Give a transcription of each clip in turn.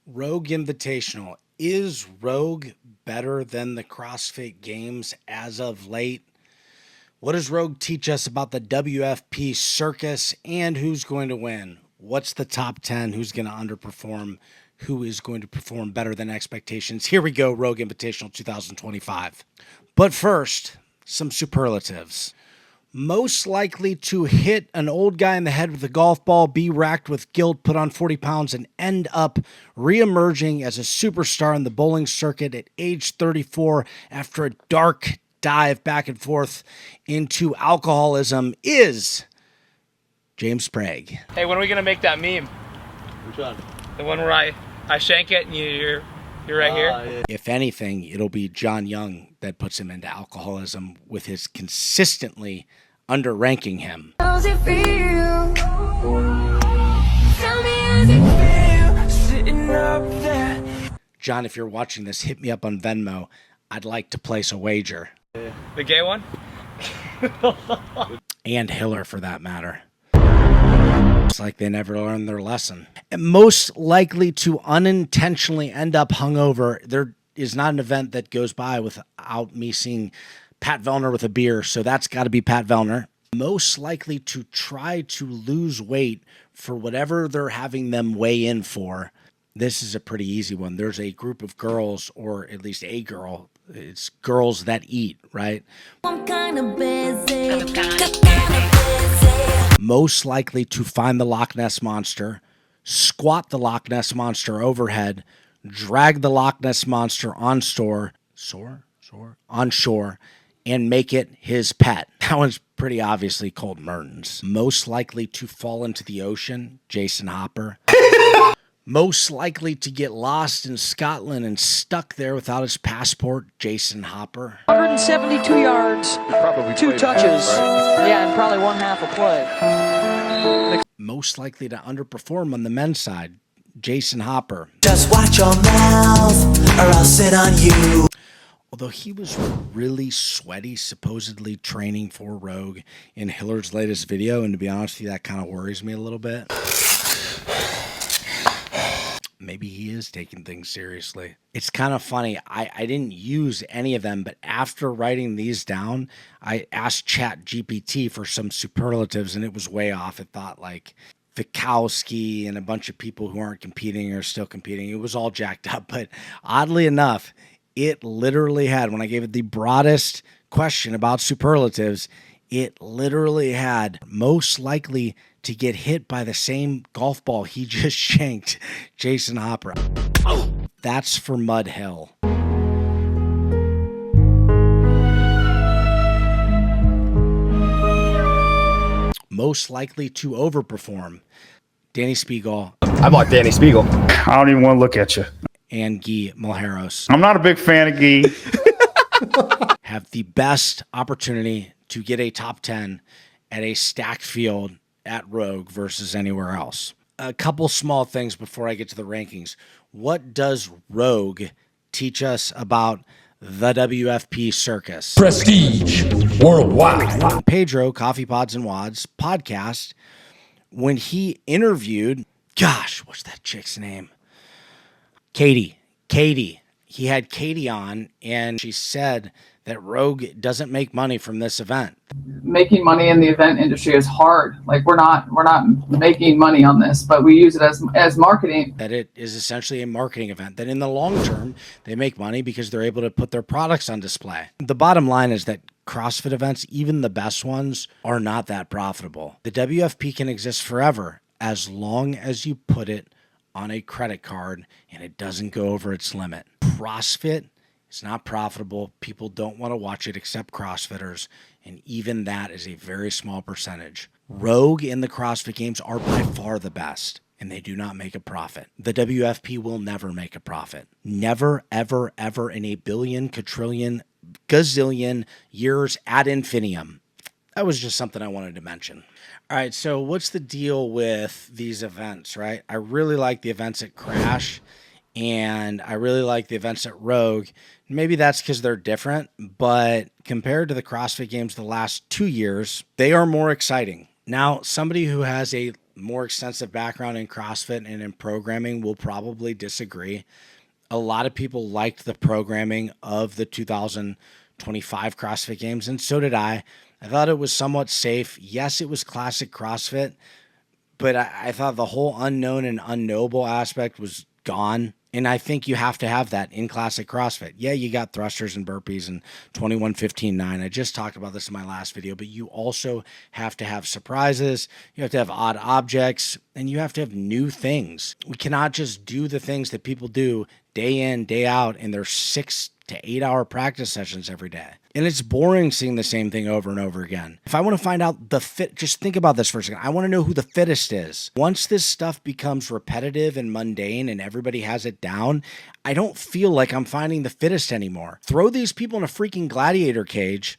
Rogue Invitational. Is Rogue better than the CrossFit Games as of late? What does Rogue teach us about the WFP circus and who's going to win? What's the top 10? Who's going to underperform? Who is going to perform better than expectations? Here we go, Rogue Invitational 2025. But first, some superlatives. Most likely to hit an old guy in the head with a golf ball, be racked with guilt, put on 40 pounds, and end up re-emerging as a superstar in the bowling circuit at age 34 after a dark dive back and forth into alcoholism is James Sprague. Hey, when are we going to make that meme? Which one? The one where I shank it and you're right here? Yeah. If anything, it'll be John Young that puts him into alcoholism with his consistently underranking him. How's it feel? Tell me how's it feel sitting up there. John, if you're watching this, hit me up on Venmo. I'd like to place a wager. The gay one? And Hiller, for that matter. It's like they never learned their lesson. And most likely to unintentionally end up hungover. There is not an event that goes by without me seeing Pat Vellner with a beer, so that's got to be Pat Vellner. Most likely to try to lose weight for whatever they're having them weigh in for. This is a pretty easy one. There's a group of girls, or at least a girl. It's girls that eat, right? I'm kinda busy. Most likely to find the Loch Ness Monster, squat the Loch Ness Monster overhead, drag the Loch Ness Monster on shore, and make it his pet. That one's pretty obviously Colt Mertens. Most likely to fall into the ocean, Jason Hopper. Most likely to get lost in Scotland and stuck there without his passport, Jason Hopper. 172 yards, Probably 2 touches, yeah, and probably one half a play. Most likely to underperform on the men's side, Jason Hopper. Just watch your mouth, or I'll sit on you. Although he was really sweaty, supposedly training for Rogue in Hiller's latest video, and to be honest with you, that kind of worries me a little bit. Maybe he is taking things seriously. It's kind of funny. I didn't use any of them, but after writing these down, I asked ChatGPT for some superlatives, and it was way off. It thought like Vikowski and a bunch of people who aren't competing or still competing. It was all jacked up, but oddly enough, it literally had, when I gave it the broadest question about superlatives, it literally had most likely to get hit by the same golf ball he just shanked, Jason Hopper. Oh, that's for Mud Hill. Most likely to overperform, Danny Spiegel I'm like Danny Spiegel. I don't even want to look at you. and Guy Malheiros I'm not a big fan of Guy. have the best opportunity to get a top 10 at a stacked field at Rogue versus anywhere else. A couple small things before I get to the rankings. What does Rogue teach us about the WFP circus? Prestige worldwide. Pedro, Coffee Pods and Wads podcast, when he interviewed, gosh, what's that chick's name? Katie. He had Katie on, and she said that Rogue doesn't make money from this event. Making money in the event industry is hard. Like we're not making money on this, but we use it as marketing. That it is essentially a marketing event, that in the long term, they make money because they're able to put their products on display. The bottom line is that CrossFit events, even the best ones, are not that profitable. The WFP can exist forever as long as you put it on a credit card and it doesn't go over its limit. CrossFit is not profitable. People don't want to watch it except CrossFitters, and even that is a very small percentage. Rogue and the CrossFit Games are by far the best, and they do not make a profit. The WFP will never make a profit. Never, ever, ever in a billion, quadrillion, gazillion years ad infinitum. That was just something I wanted to mention. All right, so what's the deal with these events, right? I really like the events at Crash, and I really like the events at Rogue. Maybe that's because they're different, but compared to the CrossFit Games the last 2 years, they are more exciting. Now, somebody who has a more extensive background in CrossFit and in programming will probably disagree. A lot of people liked the programming of the 2025 CrossFit Games, and so did I. I thought it was somewhat safe. Yes, it was classic CrossFit, but I thought the whole unknown and unknowable aspect was gone. And I think you have to have that in classic CrossFit. Yeah, you got thrusters and burpees and 21, 15, 9. I just talked about this in my last video, but you also have to have surprises. You have to have odd objects, and you have to have new things. We cannot just do the things that people do day in, day out in their 6 to 8 hour practice sessions every day. And it's boring seeing the same thing over and over again. If I want to find out the fit, just think about this for a second. I want to know who the fittest is. Once this stuff becomes repetitive and mundane and everybody has it down, I don't feel like I'm finding the fittest anymore. Throw these people in a freaking gladiator cage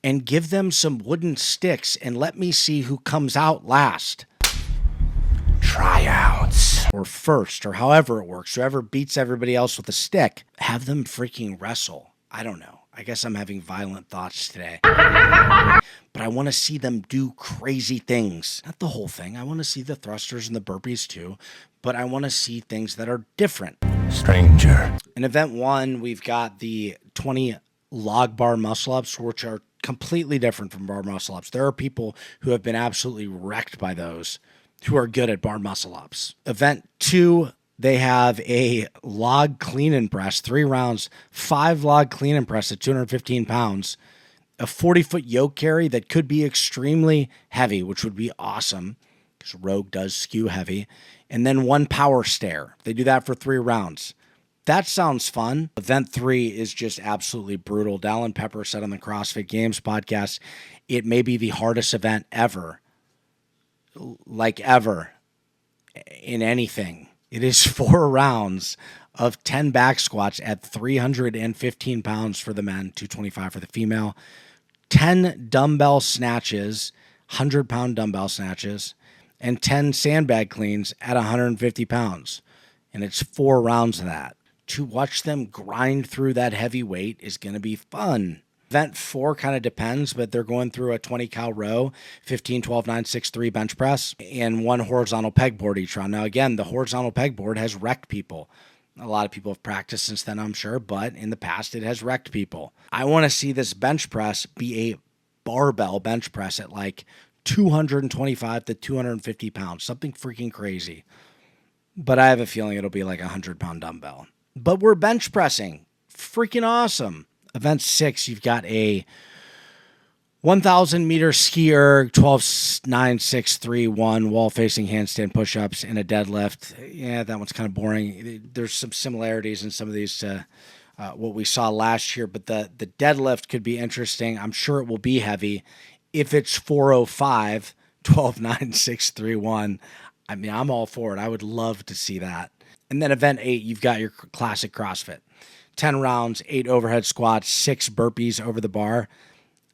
and give them some wooden sticks and let me see who comes out last. Tryouts. Or first, or however it works. Whoever beats everybody else with a stick, have them freaking wrestle. I don't know. I guess I'm having violent thoughts today. But I want to see them do crazy things. Not the whole thing. I want to see the thrusters and the burpees too. But I want to see things that are different. Stranger. In event 1, we've got the 20 log bar muscle ups, which are completely different from bar muscle ups. There are people who have been absolutely wrecked by those, who are good at bar muscle ups. Event 2, they have a log clean and press, 3 rounds, 5 log clean and press at 215 pounds, a 40-foot yoke carry that could be extremely heavy, which would be awesome because Rogue does skew heavy, and then 1 power stair. They do that for 3 rounds. That sounds fun. Event 3 is just absolutely brutal. Dallin Pepper said on the CrossFit Games podcast, it may be the hardest event ever. Like ever in anything. It is 4 rounds of 10 back squats at 315 pounds for the men, 225 for the female, 10 dumbbell snatches, 100-pound dumbbell snatches, and 10 sandbag cleans at 150 pounds. And it's 4 rounds of that. To watch them grind through that heavy weight is going to be fun. Event 4 kind of depends, but they're going through a 20 cal row, 15, 12, 9, 6, 3 bench press, and 1 horizontal pegboard each round. Now, again, the horizontal pegboard has wrecked people. A lot of people have practiced since then, I'm sure, but in the past, it has wrecked people. I want to see this bench press be a barbell bench press at like 225 to 250 pounds, something freaking crazy. But I have a feeling it'll be like a 100-pound dumbbell. But we're bench pressing. Freaking awesome. Event 6, you've got a 1,000 meter ski erg, 12, 9, 6, 3, 1, wall facing handstand push-ups, and a deadlift. Yeah, that one's kind of boring. There's some similarities in some of these to what we saw last year, but the deadlift could be interesting. I'm sure it will be heavy. If it's 405, 12, 9, 6, 3, 1, I mean, I'm all for it. I would love to see that. And then event 8, you've got your classic CrossFit. 10 rounds, 8 overhead squats, 6 burpees over the bar.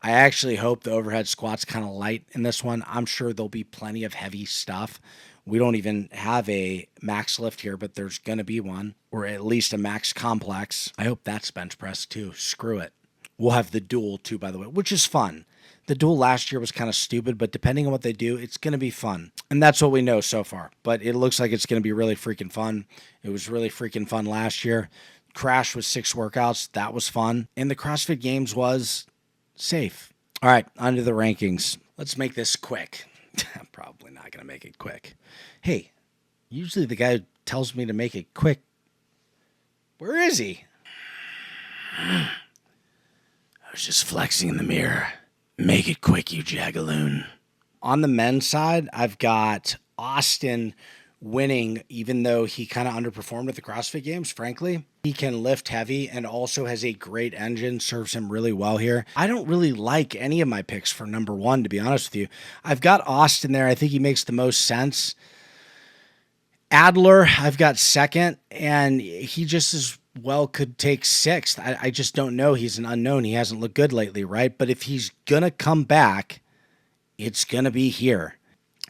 I actually hope the overhead squat's kind of light in this one. I'm sure there'll be plenty of heavy stuff. We don't even have a max lift here, but there's going to be one, or at least a max complex. I hope that's bench press too. Screw it. We'll have the dual too, by the way, which is fun. The dual last year was kind of stupid, but depending on what they do, it's going to be fun. And that's what we know so far. But it looks like it's going to be really freaking fun. It was really freaking fun last year. Crash was 6 workouts. That was fun. And the CrossFit Games was safe. All right, on to the rankings. Let's make this quick. I'm probably not going to make it quick. Hey, usually the guy who tells me to make it quick, where is he? I was just flexing in the mirror. Make it quick, you jagaloon. On the men's side, I've got Austin winning, even though he kind of underperformed at the CrossFit Games, frankly. He can lift heavy and also has a great engine, serves him really well here. I don't really like any of my picks for number 1, to be honest with you. I've got Austin there. I think he makes the most sense. Adler, I've got 2nd, and he just as well could take 6th. I just don't know. He's an unknown. He hasn't looked good lately, right? But if he's going to come back, it's going to be here.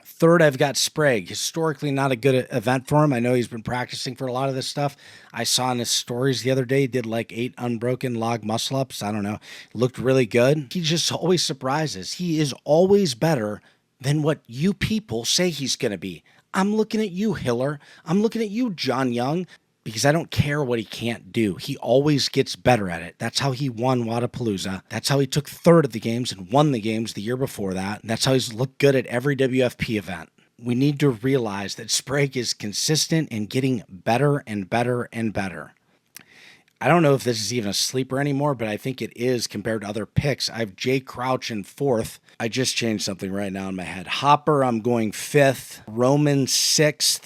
3rd, I've got Sprague. Historically, not a good event for him. I know he's been practicing for a lot of this stuff. I saw in his stories the other day, he did like 8 unbroken log muscle-ups. I don't know. Looked really good. He just always surprises. He is always better than what you people say he's going to be. I'm looking at you, Hiller. I'm looking at you, John Young, because I don't care what he can't do. He always gets better at it. That's how he won Wadapalooza. That's how he took third at the games and won the games the year before that. And that's how he's looked good at every WFP event. We need to realize that Sprague is consistent and getting better and better and better. I don't know if this is even a sleeper anymore, but I think it is compared to other picks. I have Jay Crouch in 4th. I just changed something right now in my head. Hopper, I'm going 5th. Roman 6th.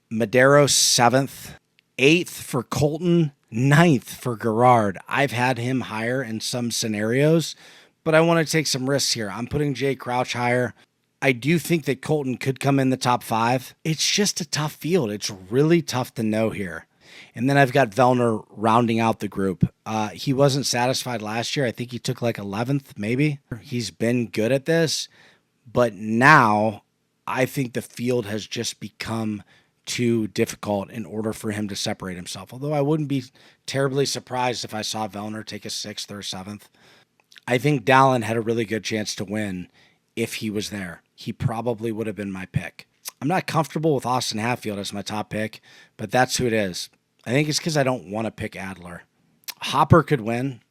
Madero 7th. 8th for Colton. 9th for Gerard. I've had him higher in some scenarios, but I want to take some risks here. I'm putting Jay Crouch higher. I do think that Colton could come in the top 5. It's just a tough field. It's really tough to know here. And then I've got Vellner rounding out the group. He wasn't satisfied last year. I think he took like 11th, maybe. He's been good at this, but now I think the field has just become too difficult in order for him to separate himself. Although I wouldn't be terribly surprised if I saw Vellner take a 6th or 7th. I think Dallin had a really good chance to win if he was there. He probably would have been my pick. I'm not comfortable with Austin Hatfield as my top pick, but that's who it is. I think it's because I don't want to pick Adler. Hopper could win.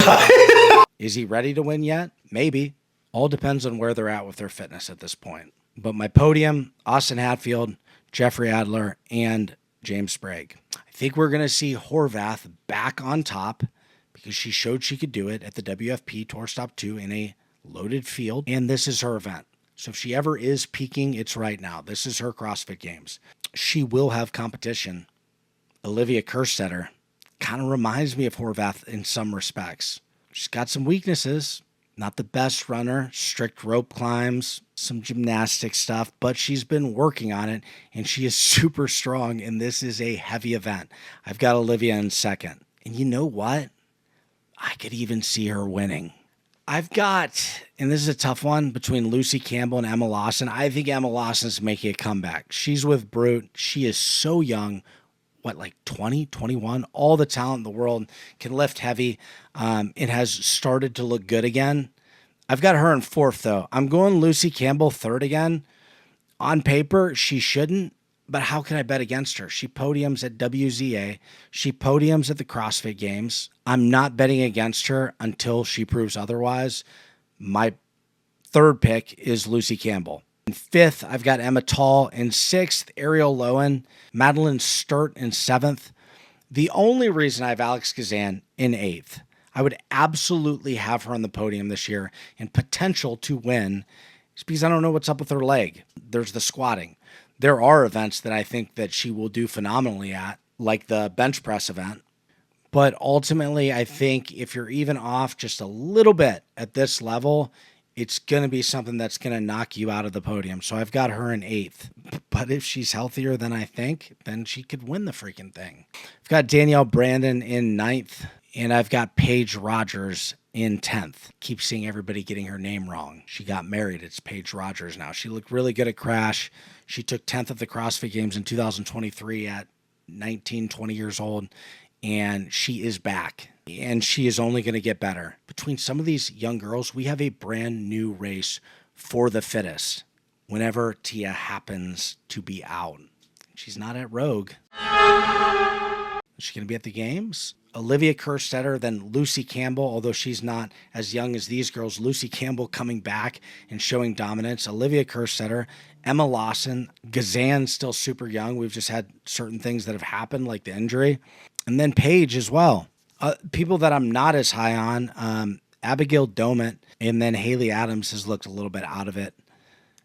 Is he ready to win yet? Maybe. All depends on where they're at with their fitness at this point. But my podium, Austin Hatfield, Jeffrey Adler, and James Sprague. I think we're going to see Horvath back on top because she showed she could do it at the WFP Tour Stop 2 in a loaded field, and this is her event. So if she ever is peaking, it's right now. This is her CrossFit Games. She will have competition. Olivia Kerstetter kind of reminds me of Horvath in some respects. She's got some weaknesses. Not the best runner, strict rope climbs, some gymnastic stuff, but she's been working on it, and she is super strong, and this is a heavy event. I've got Olivia in 2nd. And you know what? I could even see her winning. I've got, and this is a tough one, between Lucy Campbell and Emma Lawson. I think Emma Lawson's making a comeback. She's with Brute. She is so young. What, like 20, 21? All the talent in the world, can lift heavy. It has started to look good again. I've got her in 4th, though. I'm going Lucy Campbell 3rd again. On paper, she shouldn't, but how can I bet against her? She podiums at WZA. She podiums at the CrossFit Games. I'm not betting against her until she proves otherwise. My 3rd pick is Lucy Campbell. In 5th, I've got Emma Tall. In 6th, Ariel Lowen. Madeline Sturt in 7th. The only reason I have Alex Kazan in 8th, I would absolutely have her on the podium this year and potential to win, is because I don't know what's up with her leg. There's the squatting. There are events that I think that she will do phenomenally at, like the bench press event. But ultimately, I think if you're even off just a little bit at this level, it's going to be something that's going to knock you out of the podium. So I've got her in 8th. But if she's healthier than I think, then she could win the freaking thing. I've got Danielle Brandon in 9th, and I've got Paige Rogers in 10th. Keep seeing everybody getting her name wrong. She got married. It's Paige Rogers now. She looked really good at Crash. She took 10th at the CrossFit Games in 2023 at 19, 20 years old, and she is back. And she is only going to get better. Between some of these young girls, we have a brand new race for the fittest whenever Tia happens to be out. She's not at Rogue. Is she going to be at the games? Olivia Kerstetter, then Lucy Campbell, although she's not as young as these girls. Lucy Campbell coming back and showing dominance. Olivia Kerstetter, Emma Lawson, Gazan still super young. We've just had certain things that have happened, like the injury. And then Paige as well. People that I'm not as high on, Abigail Domet, and then Haley Adams has looked a little bit out of it.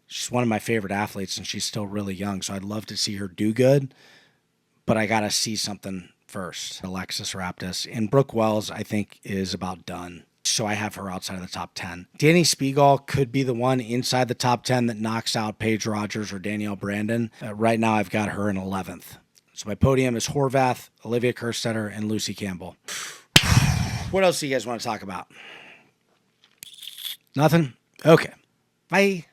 She's one of my favorite athletes, and she's still really young, so I'd love to see her do good, but I got to see something first. Alexis Raptis. And Brooke Wells, I think, is about done, so I have her outside of the top 10. Danny Spiegel could be the one inside the top 10 that knocks out Paige Rogers or Danielle Brandon. Right now, I've got her in 11th. So my podium is Horvath, Olivia Kerstetter, and Lucy Campbell. What else do you guys want to talk about? Nothing? Okay. Bye.